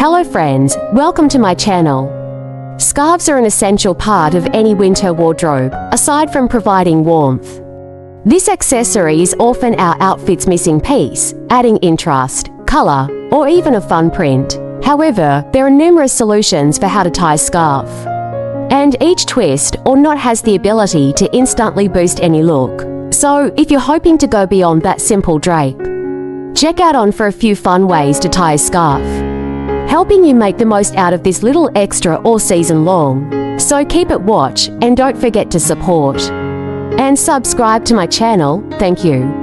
Hello friends, welcome to my channel. Scarves are an essential part of any winter wardrobe, aside from providing warmth. This accessory is often our outfit's missing piece, adding interest, color, or even a fun print. However, there are numerous solutions for how to tie a scarf. And each twist or knot has the ability to instantly boost any look. So, if you're hoping to go beyond that simple drape, check out on for a few fun ways to tie a scarf, helping you make the most out of this little extra all season long. So keep it watch and don't forget to support and subscribe to my channel. Thank you.